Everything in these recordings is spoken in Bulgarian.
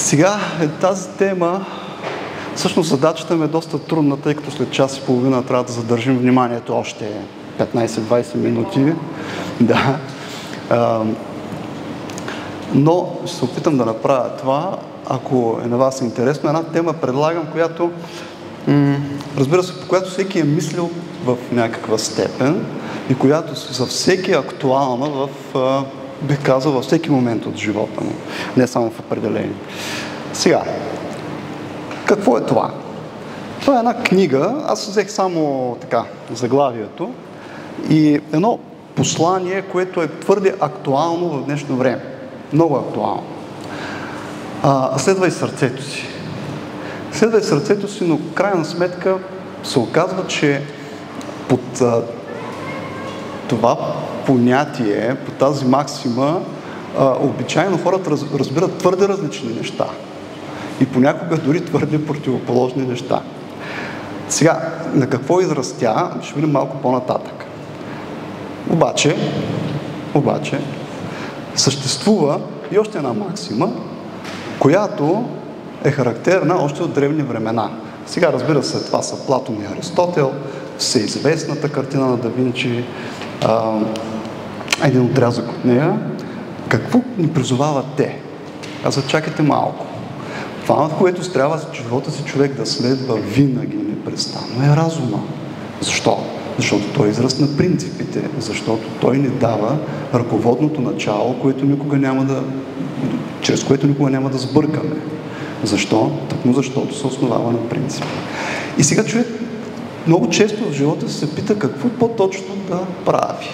Сега тази тема, всъщност задачата ми е доста трудна, тъй като след час и половина трябва да задържим вниманието още 15-20 минути. Да. Но ще се опитам да направя това, ако е на вас интересно. Една тема предлагам, която, разбира се, по която всеки е мислил в някаква степен и която за всеки е актуална в, бих казал, във всеки момент от живота му, не само в определение. Сега, какво е това? Това е една книга, аз взех само така заглавието и едно послание, което е твърде актуално в днешно време. Много актуално. Следвай сърцето си. Следвай сърцето си, но в крайна сметка се оказва, че под това понятие, по тази максима, обичайно хората разбират твърде различни неща. И понякога дори твърде противоположни неща. Сега, на какво израстя, ще видим малко по-нататък. Обаче, съществува и още една максима, която е характерна още от древни времена. Сега, разбира се, това са Платон и Аристотел, всеизвестната картина на Да Винчи, един отрязък от нея. Какво ни призовават те? Чакайте малко. Това, в което трябва в живота си човек да следва винаги непрестанно, е разума. Защо? Защото той е израз на принципите, защото той ни дава ръководното начало, чрез което никога няма да сбъркаме. Защо? Тъкмо защото се основава на принципи. И сега човек много често в живота се пита какво по-точно да прави.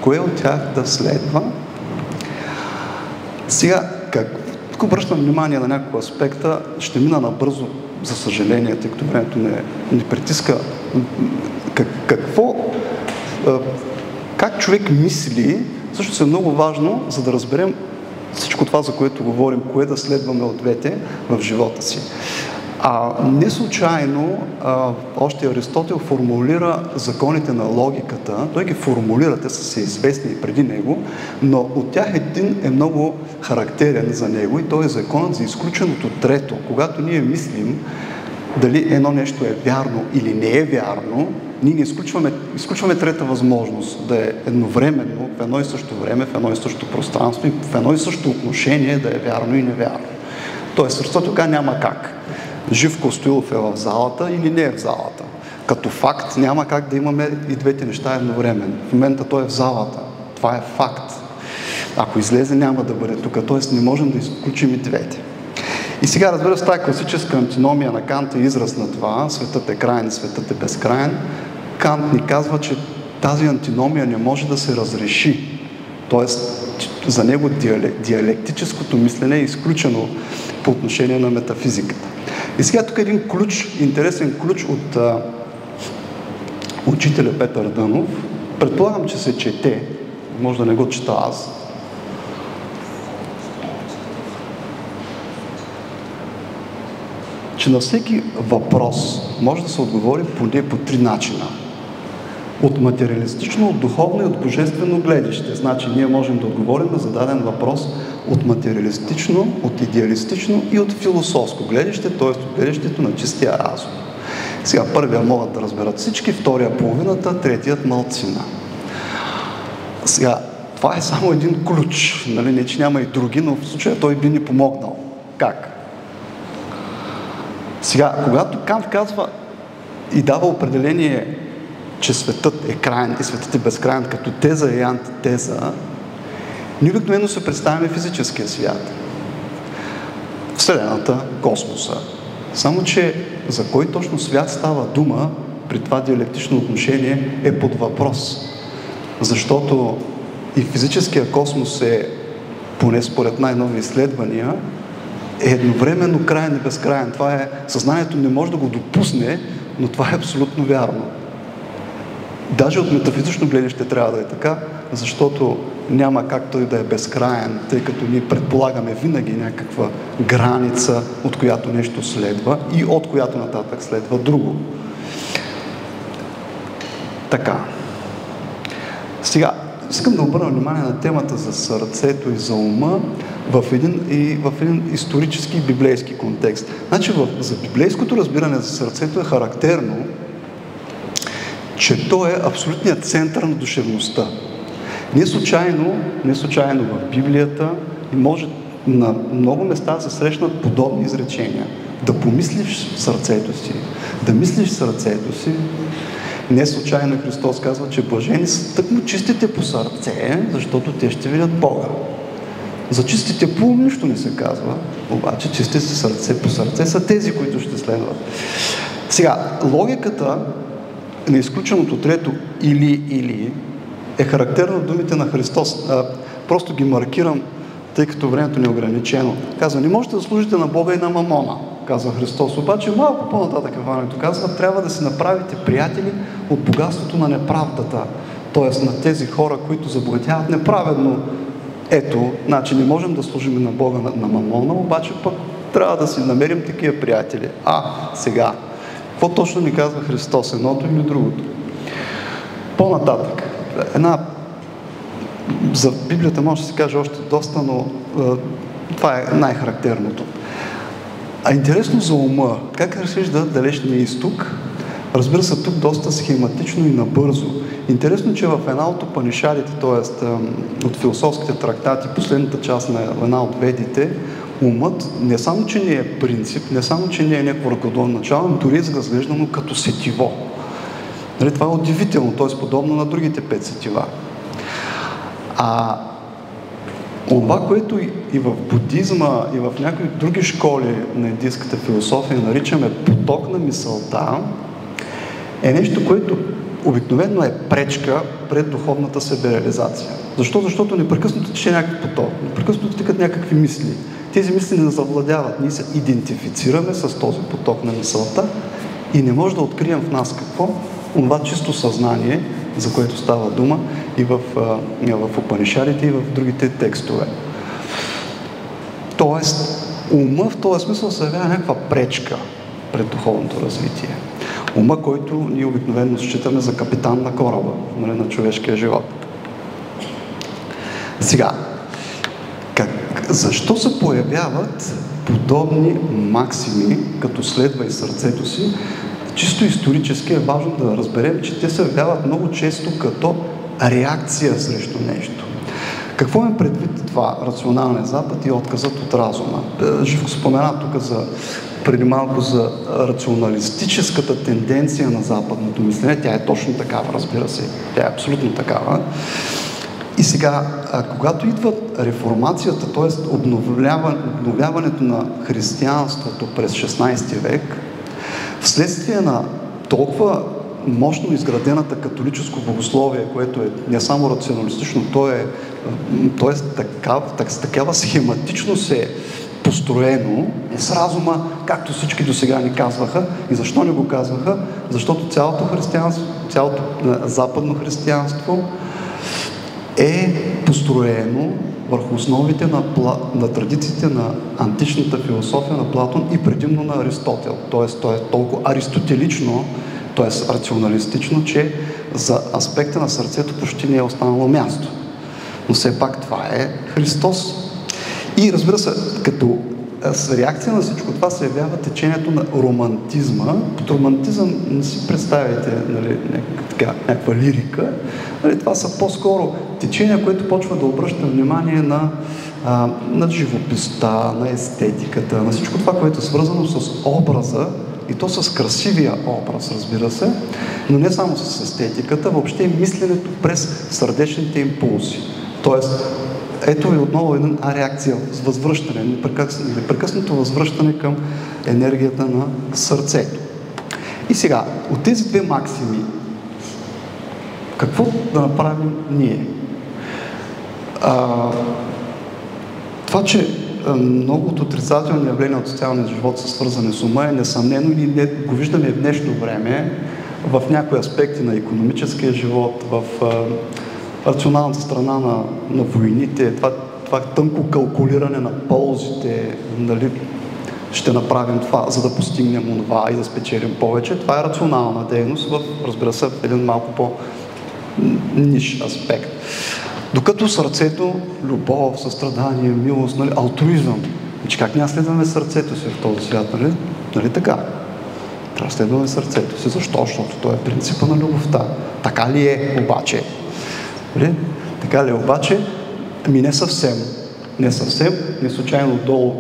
Кое от тях да следва? Сега, тук обръщам внимание на няколко аспекта, ще мина набързо, за съжаление, тъй като времето не притиска. Как човек мисли, също е много важно, за да разберем всичко това, за което говорим, кое да следваме от двете в живота си. Не случайно още Аристотел формулира законите на логиката. Той ги формулира, те са известни и преди него, но от тях един е много характерен за него и той е законът за изключеното трето. Когато ние мислим дали едно нещо е вярно или не е вярно, ние не изключваме трета възможност да е едновременно, в едно и също време, в едно и също пространство и в едно и също отношение да е вярно и невярно. Тоест, Аристотел казва, няма как. Живко Стоилов е в залата или не е в залата. Като факт няма как да имаме и двете неща едновременно. В момента той е в залата. Това е факт. Ако излезе, няма да бъде тук. Т.е. не можем да изключим и двете. И сега, разбира се, тази класическа антиномия на Кант е израз на това. Светът е краен, светът е безкраен. Кант ни казва, че тази антиномия не може да се разреши. Тоест, за него диалектическото мислене е изключено по отношение на метафизиката. И сега тук един интересен ключ от учителя Петър Дънов. Предполагам, че се чете, може да не го чета аз. Че на всеки въпрос може да се отговори поне по три начина. От материалистично, от духовно и от божествено гледище. Значи ние можем да отговорим на зададен въпрос от материалистично, от идеалистично и от философско гледище, т.е. от гледището на чистия разум. Сега първия могат да разберат всички, втория половината, третият малцина. Сега, това е само един ключ, нали? Не че няма и други, но в случая той би ни помогнал. Как? Сега, когато Кант казва и дава определение, че светът е краен и светът е безкраен като теза и антитеза, ние обикновено се представяме физическия свят. Вселената, космоса. Само, че за кой точно свят става дума при това диалектично отношение е под въпрос. Защото и физическия космос е, поне според най-нови изследвания, е едновременно краен и безкраен. Това е, съзнанието не може да го допусне, но това е абсолютно вярно. Даже от метафизично гледаще трябва да е така, защото няма как той да е безкраен, тъй като ние предполагаме винаги някаква граница, от която нещо следва и от която нататък следва друго. Така. Сега, искам да обърна внимание на темата за сърцето и за ума в един исторически и библейски контекст. Значи за библейското разбиране за сърцето е характерно, че то е абсолютният център на душевността. Не случайно в Библията и може на много места се срещнат подобни изречения. Да помислиш в сърцето си, да мислиш в сърцето си. Не случайно Христос казва, че блажени са тъкмо чистите по сърце, защото те ще видят Бога. За чистите по ум нищо не се казва, обаче чистите сърце по сърце са тези, които ще следват. Сега, логиката на изключеното трето или е характерна от думите на Христос. Просто ги маркирам, тъй като времето не е ограничено. Казва, не можете да служите на Бога и на мамона, казва Христос. Обаче малко по-нататък Евангелието казва, трябва да си направите приятели от богатството на неправдата. Т.е. на тези хора, които забогатяват неправедно. Ето, значи не можем да служим на Бога на мамона, обаче пък трябва да си намерим такива приятели. Сега, какво точно ни казва Христос? Едното или другото? По-нататък. За Библията може да се каже още доста, но това е най-характерното. Интересно за ума. Как разглежда далечния изток? Разбира се, тук доста схематично и набързо. Интересно, че в една от Упанишадите, т.е. от философските трактати, последната част на една от ведите, умът не само, че не е принцип, не само, че не е някакво ръководно начало, но дори е разглеждано като сетиво. Това е удивително, т.е. подобно на другите 5 сетива. Това, което и в будизма, и в някои други школи на индийската философия наричаме поток на мисълта, е нещо, което обикновено е пречка пред духовната себереализация. Защо? Защото непрекъснато тече някакъв поток, непрекъснато текат някакви мисли. Тези мисли не завладяват. Ние се идентифицираме с този поток на мисълта и не може да открием в нас какво? Това чисто съзнание, за което става дума и в Упанишадите, и в другите текстове. Тоест, ума в този смисъл се явява някаква пречка пред духовното развитие. Ума, който ние обикновено считаме за капитан на кораба, на човешкия живот. Сега, защо се появяват подобни максими, като следва и сърцето си? Чисто исторически е важно да разберем, че те се явяват много често като реакция срещу нещо. Какво е предвид това рационалния Запад и отказът от разума? Живко спомена тук преди малко за рационалистическата тенденция на западното мислене. Тя е точно такава, разбира се. Тя е абсолютно такава. И сега, когато идва реформацията, т.е. обновяването на християнството през 16 век, вследствие на толкова мощно изградената католическо богословие, което е не само рационалистично, то е такава схематичност е построено, е с разума, както всички досега ни казваха. И защо не го казваха? Защото цялото християнство, цялото западно християнство е построено върху основите на традициите на античната философия на Платон и предимно на Аристотел. Тоест, то е толкова аристотелично, т.е. рационалистично, че за аспекта на сърцето почти не е останало място. Но все пак това е Христос. И разбира се, като с реакция на всичко това се явява течението на романтизма. Под романтизъм не си представяйте някаква лирика. Това са по-скоро течения, което почва да обръща внимание на живописта, на естетиката, на всичко това, което е свързано с образа, и то с красивия образ, разбира се, но не само с естетиката, въобще мисленето през сърдечните импулси. Тоест, ето ви отново една реакция с възвръщане, непрекъснато възвръщане към енергията на сърцето. И сега, от тези две максими, какво да направим ние? Това, че много от отрицателни явления от социалния живот са свързани с ума е несъмнено и ние го виждаме в днешно време в някои аспекти на икономическия живот, в рационалната страна на войните, това тънко калкулиране на ползите, нали, ще направим това, за да постигнем онова и да спечелим повече. Това е рационална дейност, разбира се, в един малко по-ниш аспект. Докато сърцето, любов, състрадание, милост, нали, алтруизъм. Значи как ние следваме сърцето си в този свят, нали? Нали така? Трябва да следваме сърцето си. Защо? Защото това е принципа на любовта. Така ли е обаче? Нали? Така ли е обаче? Ами не съвсем. Не съвсем. Не случайно долу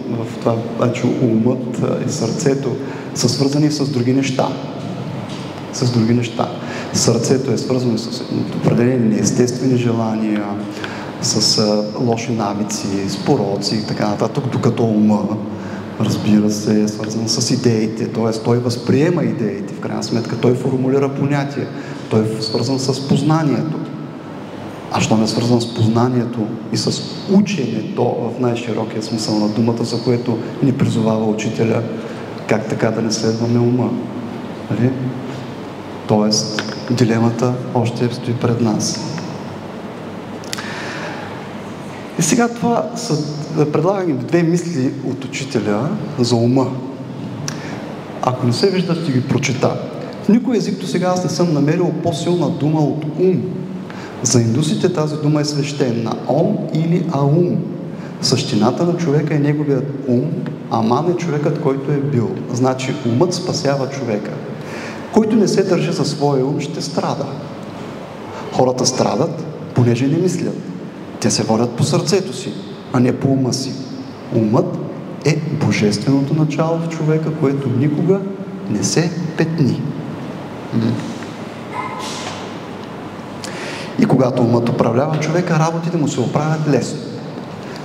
в това, значи умът и сърцето са свързани с други неща. С други неща. Сърцето е свързано с определени неестествени желания, с лоши навици, с пороци и така нататък, докато ума, разбира се, е свързан с идеите, т.е. той възприема идеите, в крайна сметка той формулира понятия, той е свързан с познанието. А щом е свързан с познанието и с ученето в най-широкия смисъл на думата, за което ни призовава учителя, как така да не следваме ума. Нали? Тоест, дилемата още стои пред нас. И сега това са предлагам две мисли от учителя за ума. Ако не се вижда, ще ги прочета. В никой език до сега аз не съм намерил по-силна дума от ум. За индусите тази дума е свещена. Ом или аум. Същината на човека е неговият ум, аман е човекът, който е бил. Значи умът спасява човека. Който не се държи за своя ум, ще страда. Хората страдат, понеже не мислят. Те се водят по сърцето си, а не по ума си. Умът е божественото начало в човека, което никога не се петни. И когато умът управлява човека, работите му се оправят лесно.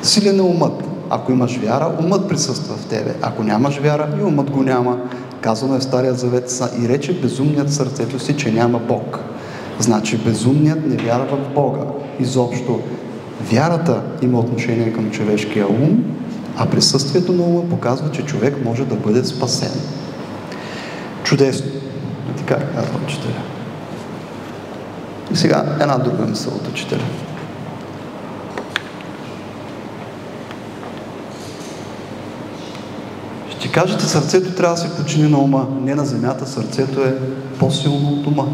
Силен е умът. Ако имаш вяра, умът присъства в тебе. Ако нямаш вяра, и умът го няма. Казано е в Стария завет, и рече безумният в сърцето си, че няма Бог. Значи безумният не вярва в Бога. Изобщо вярата има отношение към човешкия ум, а присъствието на ума показва, че човек може да бъде спасен. Чудесно. Така казва учителя. И сега една друга мисъл от учителя. Ще кажете, сърцето трябва да се подчини на ума. Не на земята, сърцето е по-силно от ума.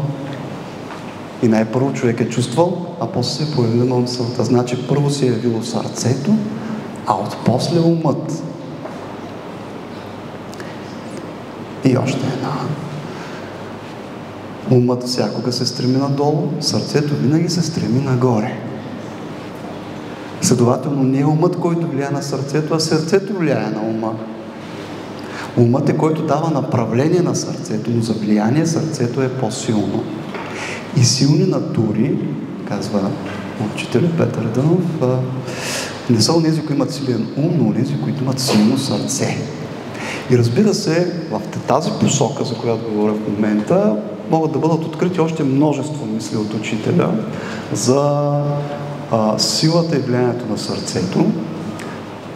И най-първо човек е чувствал, а после се е появил на мисълта. Значи първо се е явило сърцето, а отпосле умът. И още една. Умът всякога се стреми надолу, сърцето винаги се стреми нагоре. Следователно не е умът, който влияе на сърцето, а сърцето влияе на ума. Умът е, който дава направление на сърцето, но за влияние сърцето е по-силно. И силни натури, казва учителя Петър Дънов, не са онези, които имат силен ум, но онези, които имат силно сърце. И разбира се, в тази посока, за която говоря в момента, могат да бъдат открити още множество мисли от учителя за силата и влиянието на сърцето.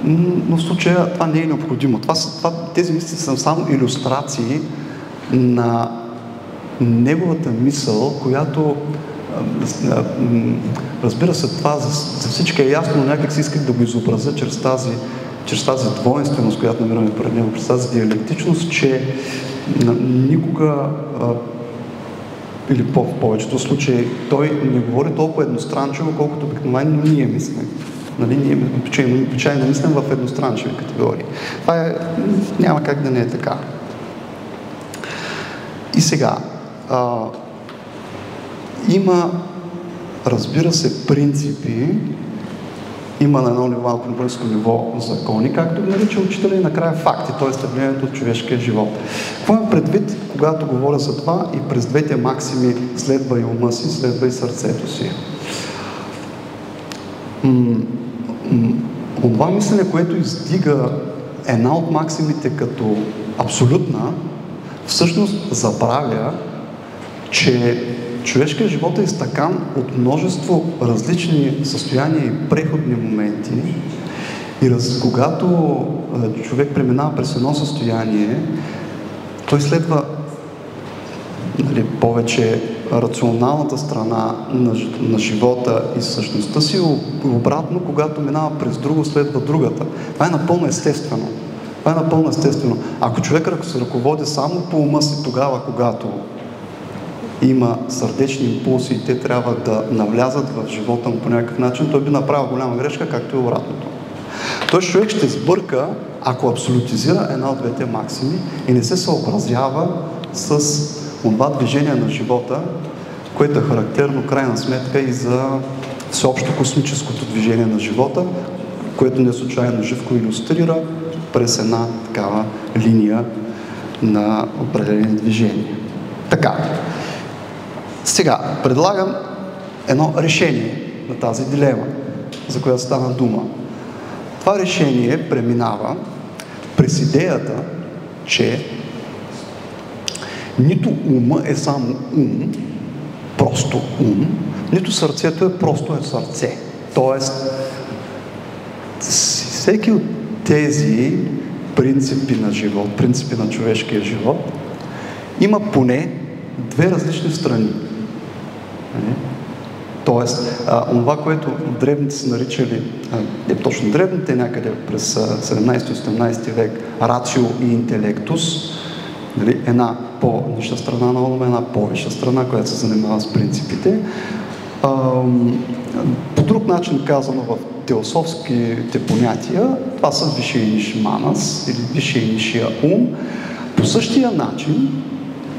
Но в случая това не е необходимо. Тези мисли са само илюстрации на неговата мисъл, която, разбира се, това за всички е ясно, но някак си исках да го изобразя чрез тази двойственост, която намираме пред него, през тази диалектичност, че никога, или в повечето случаи, той не говори толкова едностранчиво, колкото обикновено ние мислим. Нали, ние обичайно мислим в едностранчиви категории. Това няма как да не е така. И сега, има, разбира се, принципи, има на едно малко по-ниско ниво закони, както нарича учителя, и накрая факти, т.е. влиянието от човешкия живот. Какво имам предвид, когато говоря за това и през двете максими следва и ума си, следва и сърцето си? Това мислене, което издига една от максимите като абсолютна, всъщност забравя, че човешкият живот е изтъкан от множество различни състояния и преходни моменти. И когато човек преминава през едно състояние, той следва повече рационалната страна на живота и същността си, обратно, когато минава през друго, следва другата. Това е напълно естествено. Ако човек се ръководи само по ума си тогава, когато има сърдечни импулси и те трябва да навлязат в живота му по някакъв начин, той би направил голяма грешка, както и обратното. Тоест човек ще сбърка, ако абсолютизира една от двете максими и не се съобразява с това движение на живота, което е характерно крайна сметка и за всеобщо космическото движение на живота, което не случайно Живко илюстрира през една такава линия на определени движения. Така, сега предлагам едно решение на тази дилема, за която стана дума. Това решение преминава през идеята, че нито ума е само ум, просто ум, нито сърцето е просто сърце. Тоест, всеки от тези принципи на живот, принципи на човешкия живот, има поне две различни страни. Тоест, това, което древните са наричали, не точно древните, някъде през 17-18 век, рацио и интелектус, една по-ниша страна на ума, една по-висша страна, която се занимава с принципите. По друг начин казано в теософските понятия, това са висшия и ниш манас, или висшия и нишия ум. По същия начин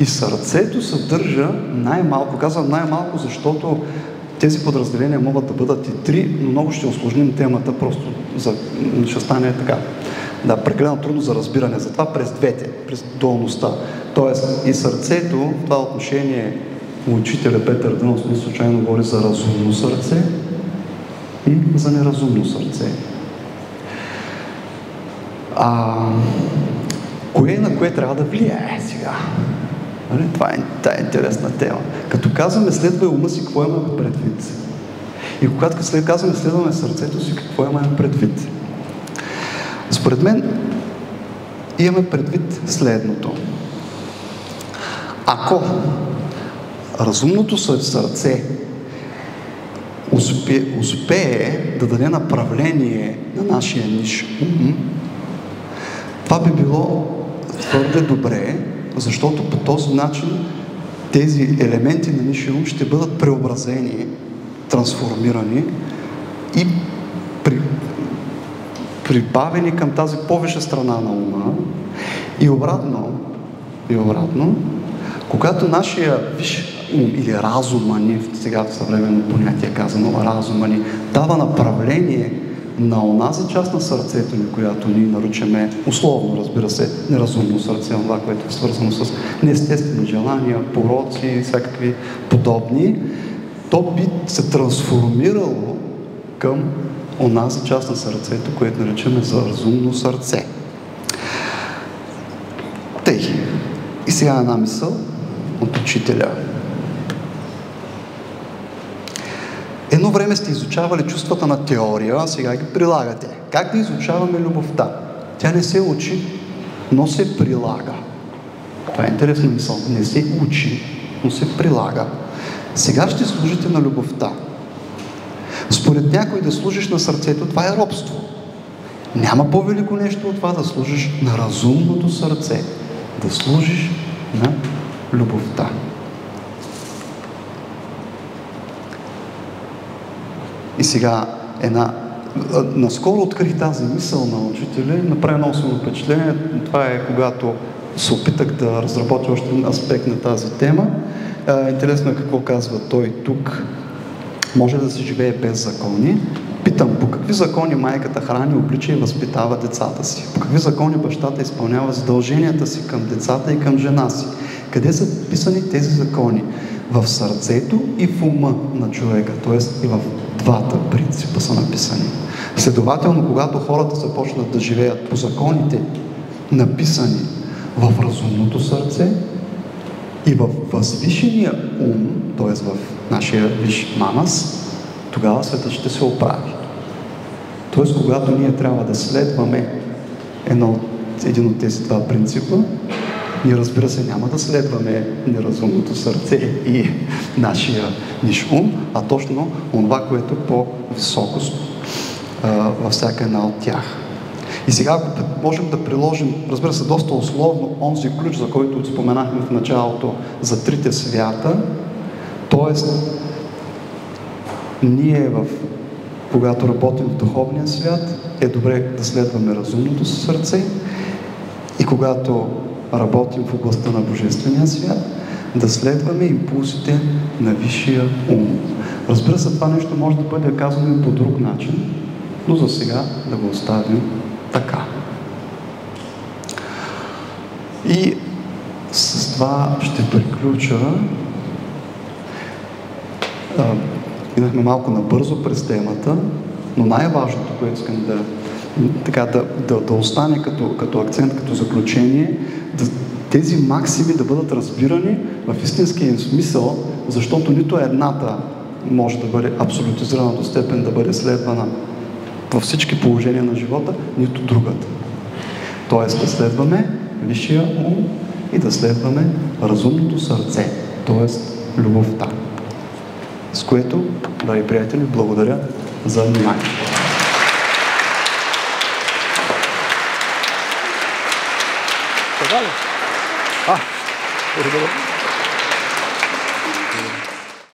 и сърцето съдържа най-малко, казвам най-малко, защото тези подразделения могат да бъдат и три, но много ще усложним темата, просто ще стане така. Да, прекалено трудно за разбиране. Затова през двете, през долността. Тоест и сърцето, в това отношение учителя Петър Дънов не случайно говори за разумно сърце и за неразумно сърце. Кое на кое трябва да влияе сега? Това е интересна тема. Като казваме следвай ума си, какво имаме предвид? И когато казваме следваме сърцето си, какво имаме предвид? Според мен имаме предвид следното. Ако разумното сърце успее да даде направление на нашия ниш ум, това би било твърде добре, защото по този начин тези елементи на нишия ум ще бъдат преобразени, трансформирани и прибавени към тази повече страна на ума. И обратно, когато нашия висш ум или разума ни, сега в съвременно понятие казано разума ни, дава направление на онази част на сърцето ни, която ние наричаме условно, разбира се, неразумно сърце, това, което е свързано с неестествени желания, пороци и всякакви подобни, то би се трансформирало към онази част на сърцето, което наричаме за разумно сърце. Тъй. И сега една мисъл от учителя. Едно време сте изучавали чувствата на теория, а сега ги прилагате. Как да изучаваме любовта? Тя не се учи, но се прилага. Това е интересна мисъл. Не се учи, но се прилага. Сега ще служите на любовта. Според някой да служиш на сърцето, това е робство. Няма по-велико нещо от това да служиш на разумното сърце. Да служиш на любовта. И сега наскоро открих тази мисъл на учителя и направи много силно впечатление. Това е когато се опитах да разработя още един аспект на тази тема. Интересно е какво казва той тук. Може да се живее без закони. Питам, по какви закони майката храни, облича и възпитава децата си? По какви закони бащата изпълнява задълженията си към децата и към жена си? Къде са писани тези закони? В сърцето и в ума на човека, т.е. и в двата принципа са написани. Следователно, когато хората започнат да живеят по законите, написани в разумното сърце и в възвишения ум, т.е. в нашия виш манас, тогава светът ще се оправи. Т.е. когато ние трябва да следваме един от тези два принципа, ние, разбира се, няма да следваме неразумното сърце и нашия ниш ум, а точно това, което е по-високо във всяка една от тях. И сега, ако можем да приложим, разбира се, доста условно онзи ключ, за който споменахме в началото, за трите свята, т.е. ние когато работим в духовния свят, е добре да следваме разумното си сърце, и когато работим в областта на Божествения свят, да следваме импулсите на висшия ум. Разбира се, това нещо може да бъде казано и по друг начин, но за сега да го оставим така. И с това ще приключа. Минахме малко набързо през темата, но най-важното, което искам да остане като акцент, като заключение, тези максими да бъдат разбирани в истинския им смисъл, защото нито едната може да бъде абсолютизирана до степен да бъде следвана във всички положения на живота, нито другата. Тоест да следваме висшия ум и да следваме разумното сърце, т.е. любовта. С което, драги приятели, благодаря за вниманието. Благодаря.